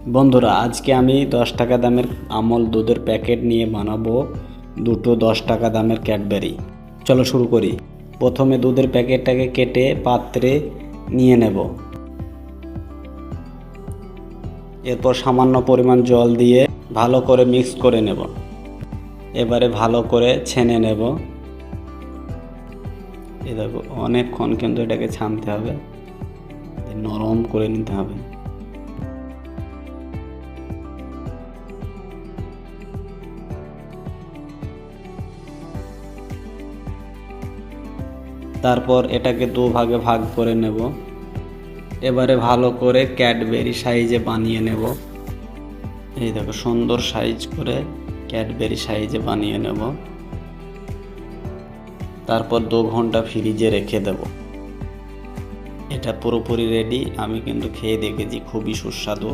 বন্ধুরা, আজকে আমি 10 টাকা দামের আমল দুধের প্যাকেট নিয়ে বানাবো দুটো 10 টাকা দামের ক্যাডবেরি। চলো শুরু করি। প্রথমে দুধের প্যাকেটটাকে কেটে পাত্রে নিয়ে নেব। এরপর সামান্য পরিমাণ জল দিয়ে ভালো করে মিক্স করে নেব। এবারে ভালো করে ছেনে নেব। এই দেখো, অনেকক্ষণ কিন্তু এটাকে ছানতে হবে, নরম করে নিতে হবে। তারপর এটাকে দুভাগে ভাগ করে নেব। এবারে ভালো করে ক্যাডবেরি সাইজে বানিয়ে নেব। এই দেখো, সুন্দর সাইজ করে ক্যাডবেরি সাইজে বানিয়ে নেব। তারপর 2 ঘন্টা ফ্রিজে রেখে দেব। এটা পুরোপুরি রেডি। আমি কিন্তু খেয়ে দেখেছি, খুবই সুস্বাদু।